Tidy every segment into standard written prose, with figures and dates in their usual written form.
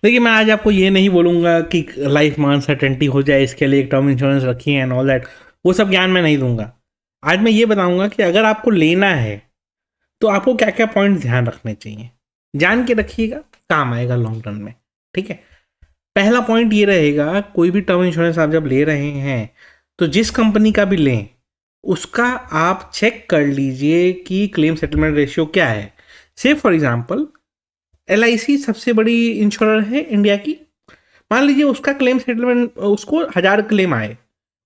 देखिए, मैं आज आपको ये नहीं बोलूँगा कि लाइफ में अनसर्टेनिटी हो जाए इसके लिए एक टर्म इंश्योरेंस रखिए एंड ऑल दैट, वो सब ज्ञान मैं नहीं दूंगा। आज मैं ये बताऊंगा कि अगर आपको लेना है तो आपको क्या क्या पॉइंट ध्यान रखने चाहिए, जान के रखिएगा, काम आएगा लॉन्ग टर्म में। ठीक है। पहला पॉइंट ये रहेगा, कोई भी टर्म इंश्योरेंस आप जब ले रहे हैं तो जिस कंपनी का भी लें उसका आप चेक कर लीजिए कि क्लेम सेटलमेंट रेशियो क्या है। से फॉर एग्जांपल LIC सबसे बड़ी इंश्योरर है इंडिया की। मान लीजिए उसका क्लेम सेटलमेंट, उसको 1000 क्लेम आए,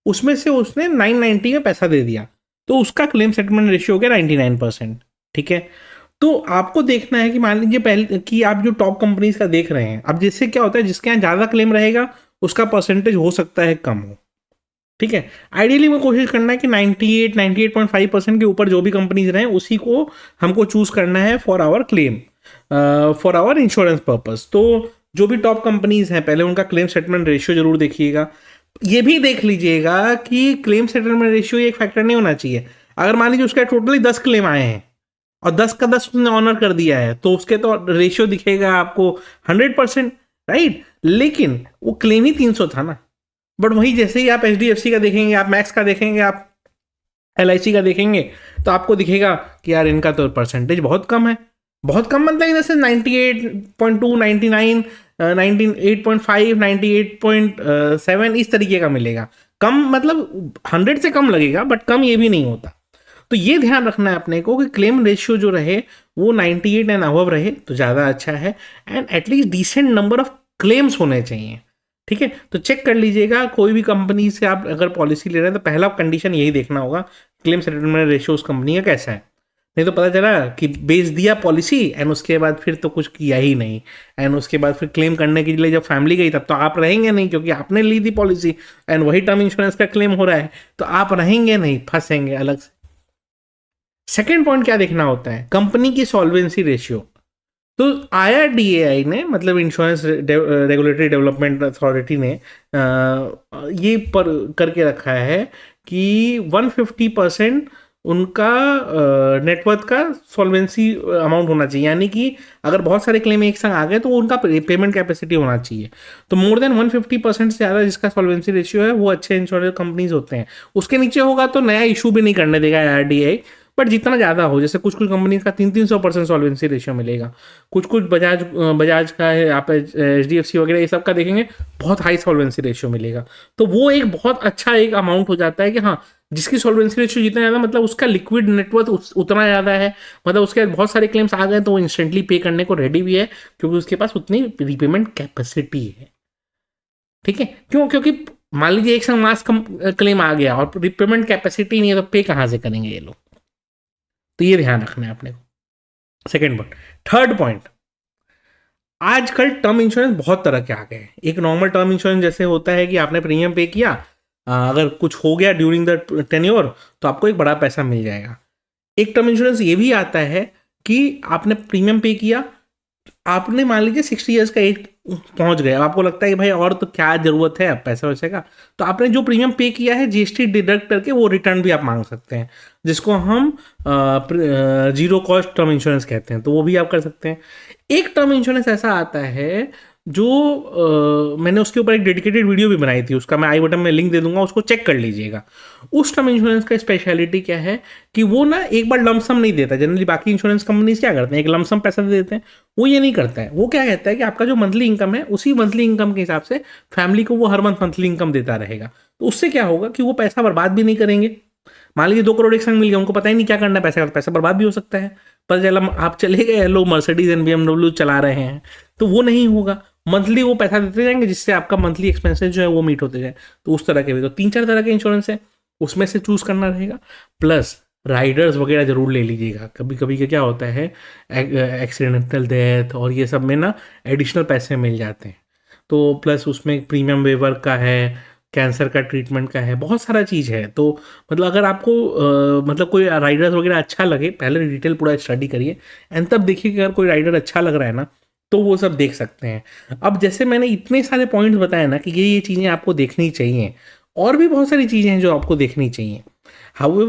उसमें से उसने 990 में पैसा दे दिया, तो उसका क्लेम सेटलमेंट रेशियो हो गया 99%। ठीक है। तो आपको देखना है कि मान लीजिए पहले कि आप जो टॉप कंपनीज का देख रहे हैं, अब जिससे क्या होता है, जिसके यहाँ ज़्यादा क्लेम रहेगा उसका परसेंटेज हो सकता है कम हो। ठीक है। आइडियली में कोशिश करना है कि 98.5% के ऊपर जो भी कंपनीज रहें उसी को हमको चूज करना है for our claim, for our insurance purpose. तो जो भी टॉप कंपनीज हैं पहले उनका क्लेम सेटलमेंट रेशियो जरूर देखिएगा। ये भी देख लीजिएगा कि क्लेम सेटलमेंट रेशियो एक फैक्टर नहीं होना चाहिए। अगर मान लीजिए उसका टोटली 10 क्लेम आए हैं और 10 का 10 उसने ऑनर कर दिया है तो उसके तो रेशियो दिखेगा आपको 100%, राइट। लेकिन वो क्लेम ही 300 था ना। बट वही जैसे ही आप HDFC का देखेंगे, आप मैक्स का देखेंगे, आप LIC का देखेंगे, तो आपको दिखेगा कि यार इनका तो परसेंटेज बहुत कम है। बहुत कम मतलब इधर से 98.2, 99, 98.5, 98.7 इस तरीके का मिलेगा। कम मतलब 100 से कम लगेगा, बट कम ये भी नहीं होता। तो ये ध्यान रखना है अपने को कि क्लेम रेशियो जो रहे वो 98 एंड अबव रहे तो ज़्यादा अच्छा है, and at least decent number of claims होने चाहिए। ठीक है। तो चेक कर लीजिएगा, कोई भी कंपनी से आप अगर पॉलिसी ले रहे हैं तो पहला कंडीशन यही देखना होगा, क्लेम सेटलमेंट रेशियो उस कंपनी का कैसा है। नहीं तो पता चला कि बेच दिया पॉलिसी एंड उसके बाद फिर तो कुछ किया ही नहीं, एंड उसके बाद फिर क्लेम करने के लिए जब फैमिली गई तब तो आप रहेंगे नहीं, क्योंकि आपने ली थी पॉलिसी एंड वही टर्म इंश्योरेंस का क्लेम हो रहा है, तो आप रहेंगे नहीं, फंसेंगे अलग से। सेकेंड पॉइंट क्या देखना होता है, कंपनी की सॉल्वेंसी रेशियो। तो IRDAI ने, मतलब इंश्योरेंस रेगुलेटरी डेवलपमेंट अथॉरिटी ने ये पर करके रखा है कि 150% उनका नेटवर्थ का सॉल्वेंसी अमाउंट होना चाहिए। यानी कि अगर बहुत सारे क्लेम एक संग आ गए तो उनका पेमेंट कैपेसिटी होना चाहिए। तो मोर देन 150% से ज़्यादा जिसका सॉल्वेंसी रेशियो है वो अच्छे इंश्योरेंस कंपनीज होते हैं। उसके नीचे होगा तो नया इशू भी नहीं करने देगा IRDAI। बट जितना ज़्यादा हो, जैसे कुछ कुछ कंपनी का 300-300% सॉल्वेंसी रेशियो मिलेगा, कुछ कुछ बजाज का है, आप HDFC वगैरह ये सब का देखेंगे बहुत हाई सॉल्वेंसी रेशियो मिलेगा। तो वो एक बहुत अच्छा एक अमाउंट हो जाता है कि हाँ, जिसकी सॉल्वेंसी रेशियो जितना ज़्यादा मतलब उसका लिक्विड नेटवर्थ उतना ज़्यादा है, मतलब उसके बहुत सारे क्लेम्स आ गए तो वो इंस्टेंटली पे करने को रेडी भी है, क्योंकि उसके पास उतनी रिपेमेंट कैपेसिटी है। ठीक है। क्यों? क्योंकि मान लीजिए एक संग मास क्लेम आ गया और रिपेमेंट कैपेसिटी नहीं है तो पे कहाँ से करेंगे ये लोग। तो ये ध्यान रखना है अपने को। Second point. थर्ड पॉइंट, आजकल टर्म इंश्योरेंस बहुत तरह के आ गए हैं। एक नॉर्मल टर्म इंश्योरेंस जैसे होता है कि आपने प्रीमियम पे किया, अगर कुछ हो गया ड्यूरिंग द टेन्योर तो आपको एक बड़ा पैसा मिल जाएगा। एक टर्म इंश्योरेंस ये भी आता है कि आपने प्रीमियम पे किया, आपने मान लीजिए 60 ईयर्स का एज पहुंच गए, अब आपको लगता है कि भाई और तो क्या जरूरत है अब पैसे वैसे का, तो आपने जो प्रीमियम पे किया है GST डिडक्ट करके वो रिटर्न भी आप मांग सकते हैं, जिसको हम जीरो कॉस्ट टर्म इंश्योरेंस कहते हैं। तो वो भी आप कर सकते हैं। एक टर्म इंश्योरेंस ऐसा आता है जो मैंने उसके ऊपर एक डेडिकेटेड वीडियो भी बनाई थी, उसका मैं आई बटन में लिंक दे दूंगा, उसको चेक कर लीजिएगा। उस टर्म इंश्योरेंस का स्पेशलिटी क्या है कि वो ना एक बार लमसम नहीं देता। जनरली बाकी इंश्योरेंस कंपनीज क्या करते हैं, एक लमसम पैसा दे देते हैं, वो ये नहीं करता है। वो क्या कहता है कि आपका जो मंथली इनकम है उसी मंथली इनकम के हिसाब से फैमिली को वो हर मंथ मंथली इनकम देता रहेगा। तो उससे क्या होगा कि वो पैसा बर्बाद भी नहीं करेंगे। मान लीजिए 2 करोड़ एक संग मिल गया, उनको पता ही नहीं क्या करना है पैसे का, तो पैसा बर्बाद भी हो सकता है। पर चला आप चले गए लोग मर्सिडीज एंड BMW चला रहे हैं, तो वो नहीं होगा। मंथली वो पैसा देते जाएंगे जिससे आपका मंथली एक्सपेंसेस जो है वो मीट होते जाए। तो उस तरह के भी तो 3-4 तरह के इंश्योरेंस है, उसमें से चूज करना रहेगा। प्लस राइडर्स वगैरह जरूर ले लीजिएगा। कभी कभी क्या होता है, एक्सीडेंटल डेथ और ये सब में ना एडिशनल पैसे मिल जाते हैं। तो प्लस उसमें प्रीमियम वेवर का है, कैंसर का ट्रीटमेंट का है, बहुत सारा चीज़ है। तो मतलब अगर आपको मतलब कोई राइडर्स वगैरह अच्छा लगे, पहले डिटेल पूरा स्टडी करिए एंड तब देखिए कि अगर कोई राइडर अच्छा लग रहा है ना तो वो सब देख सकते हैं। अब जैसे मैंने इतने सारे पॉइंट्स बताए ना कि ये चीज़ें आपको देखनी चाहिए, और भी बहुत सारी चीज़ें हैं जो आपको देखनी चाहिए। हाउ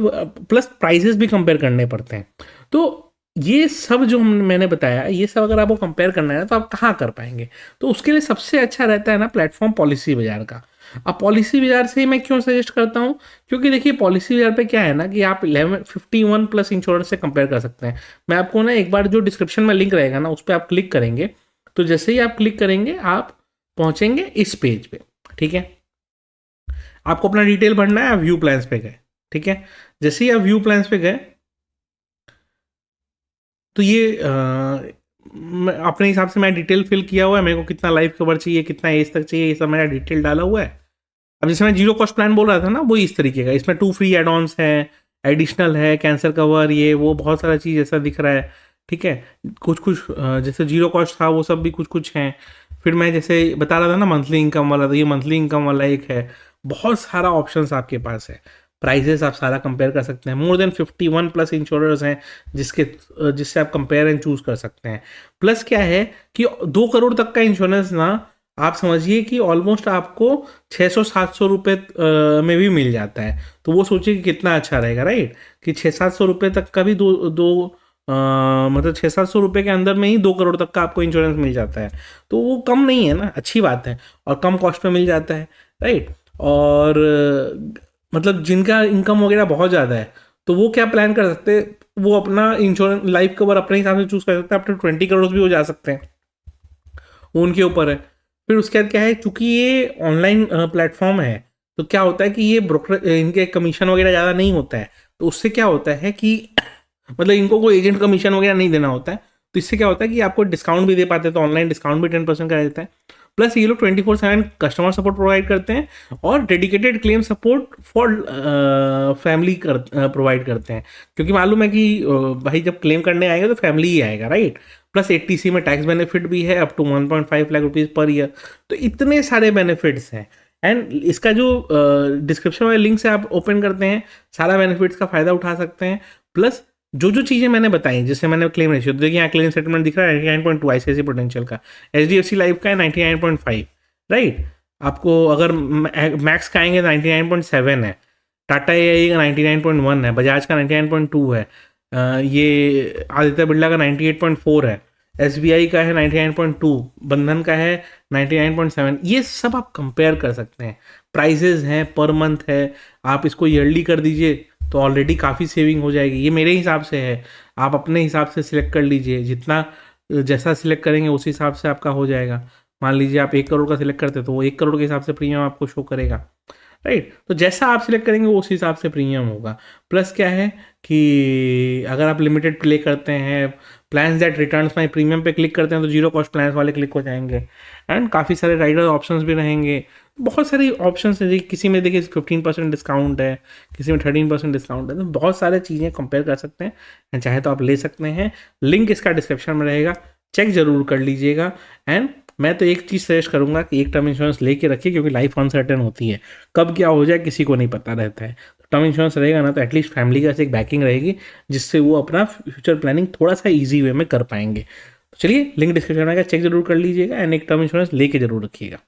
प्लस प्राइजेस भी कंपेयर करने पड़ते हैं। तो ये सब जो मैंने बताया, ये सब अगर आपको कंपेयर करना है ना, तो आप कहाँ कर पाएंगे? तो उसके लिए सबसे अच्छा रहता है ना प्लेटफॉर्म पॉलिसी बाजार का। अब पॉलिसी बाजार से ही मैं क्यों सजेस्ट करता हूँ, क्योंकि देखिए पॉलिसी बाजार पे क्या है ना कि आप 1151 प्लस इंश्योरेंस से कंपेयर कर सकते हैं। मैं आपको ना एक बार जो डिस्क्रिप्शन में लिंक रहेगा ना, उस पर आप क्लिक करेंगे, तो जैसे ही आप क्लिक करेंगे आप पहुंचेंगे इस पेज पे। ठीक है, आपको अपना डिटेल भरना है, आप व्यू प्लान्स पे गए। ठीक है, जैसे ही आप व्यू प्लान्स पे गए, तो ये अपने हिसाब से मैं डिटेल फिल किया हुआ है, मेरे को कितना लाइफ कवर चाहिए, कितना एज तक चाहिए, ये सब मैंने डिटेल डाला हुआ है। अब जैसे मैं जीरो कॉस्ट प्लान बोल रहा था ना, वो इस तरीके का, इसमें 2 फ्री एड ऑन्स है, एडिशनल है, कैंसर कवर, ये वो बहुत सारा चीज़ ऐसा दिख रहा है। ठीक है, कुछ कुछ जैसे जीरो कॉस्ट था वो सब भी कुछ कुछ हैं। फिर मैं जैसे बता रहा था ना मंथली इनकम वाला, तो ये मंथली इनकम वाला एक है। बहुत सारा ऑप्शंस आपके पास है, प्राइजेस आप सारा कंपेयर कर सकते हैं। मोर देन 51 प्लस इंश्योरर्स हैं जिससे आप कंपेयर एंड चूज कर सकते हैं। प्लस क्या है कि 2 करोड़ तक का इंश्योरेंस ना, आप समझिए कि ऑलमोस्ट आपको 600-700 रुपये में भी मिल जाता है। तो वो सोचिए कि कितना अच्छा रहेगा, राइट? कि 600-700 रुपये तक का भी दो दो मतलब 600-700 रुपये के अंदर में ही 2 करोड़ तक का आपको इंश्योरेंस मिल जाता है। तो वो कम नहीं है ना, अच्छी बात है, और कम कॉस्ट में मिल जाता है, राइट? और मतलब जिनका इनकम वगैरह बहुत ज़्यादा है, तो वो क्या प्लान कर सकते हैं, वो अपना इंश्योरेंस लाइफ कवर अपने हिसाब से चूज़ कर सकते हैं। अपने 20 करोड़ भी हो जा सकते हैं, वो उनके ऊपर है। फिर उसके बाद क्या है, चूंकि ये ऑनलाइन प्लेटफॉर्म है, तो क्या होता है कि ये ब्रोकर इनके कमीशन वगैरह ज़्यादा नहीं होता है। तो उससे क्या होता है कि मतलब इनको कोई एजेंट कमीशन वगैरह नहीं देना होता है। तो इससे क्या होता है कि आपको डिस्काउंट भी दे पाते हैं, तो ऑनलाइन डिस्काउंट भी 10% का देता है। प्लस ये लोग 24/7 कस्टमर सपोर्ट प्रोवाइड करते हैं, और dedicated claim support for family provide करते हैं। क्योंकि मालूम है कि भाई जब क्लेम करने आएगा तो फैमिली ही आएगा, राइट? प्लस 80C में टैक्स बेनिफिट भी है, up to 1.5 lakh rupees per year. तो इतने सारे बेनिफिट्स हैं। एंड इसका जो डिस्क्रिप्शन वाले लिंक से आप ओपन करते हैं, सारा बेनिफिट्स का फ़ायदा उठा सकते हैं। प्लस जो जो चीज़ें मैंने बताई, जैसे मैंने क्लेम रेशियो, तो देखिए यहाँ क्लेम सेटलमेंट दिख रहा है 99.2 ICICI प्रोटेंशियल का, HDFC लाइफ का है 99.5, राइट? आपको अगर मैक्स का आएंगे 99.7 है, टाटा AI का 99.1 है, बजाज का 99.2 है, ये आदित्य बिरला का 98.4 है, SBI का है 99.2, बंधन का है 99.7। ये सब आप कंपेयर कर सकते हैं। प्राइजेज हैं, पर मंथ है, आप इसको ईयरली कर दीजिए तो ऑलरेडी काफ़ी सेविंग हो जाएगी। ये मेरे हिसाब से है, आप अपने हिसाब से सिलेक्ट कर लीजिए, जितना जैसा सिलेक्ट करेंगे उस हिसाब से आपका हो जाएगा। मान लीजिए आप 1 करोड़ का सिलेक्ट करते हैं, तो वो 1 करोड़ के हिसाब से प्रीमियम आपको शो करेगा, राइट? तो जैसा आप सिलेक्ट करेंगे उस हिसाब से प्रीमियम होगा। प्लस क्या है कि अगर आप लिमिटेड प्ले करते हैं, plans that returns my premium पे क्लिक करते हैं, तो जीरो कॉस्ट प्लान्स वाले क्लिक हो जाएंगे। एंड काफ़ी सारे राइडर ऑप्शंस भी रहेंगे, बहुत सारी ऑप्शंस हैं। किसी में देखिए 15% डिस्काउंट है, किसी में 13% डिस्काउंट है, तो बहुत सारे चीज़ें कंपेयर कर सकते हैं। एंड चाहे तो आप ले सकते हैं, लिंक इसका डिस्क्रिप्शन में रहेगा, चेक ज़रूर कर लीजिएगा। एंड मैं तो एक चीज़ सजेस्ट करूंगा कि एक टर्म इंश्योरेंस लेके रखिए, क्योंकि लाइफ अनसर्टेन होती है, कब क्या हो जाए किसी को नहीं पता रहता है। तो टर्म इंश्योरेंस रहेगा ना, तो एटलीस्ट फैमिली का एक बैकिंग रहेगी, जिससे वो अपना फ्यूचर प्लानिंग थोड़ा सा ईजी वे में कर पाएंगे। तो चलिए, लिंक डिस्क्रिप्शन में चेक जरूर कर लीजिएगा, एंड एक टर्म इंश्योरेंस लेके जरूर रखिएगा।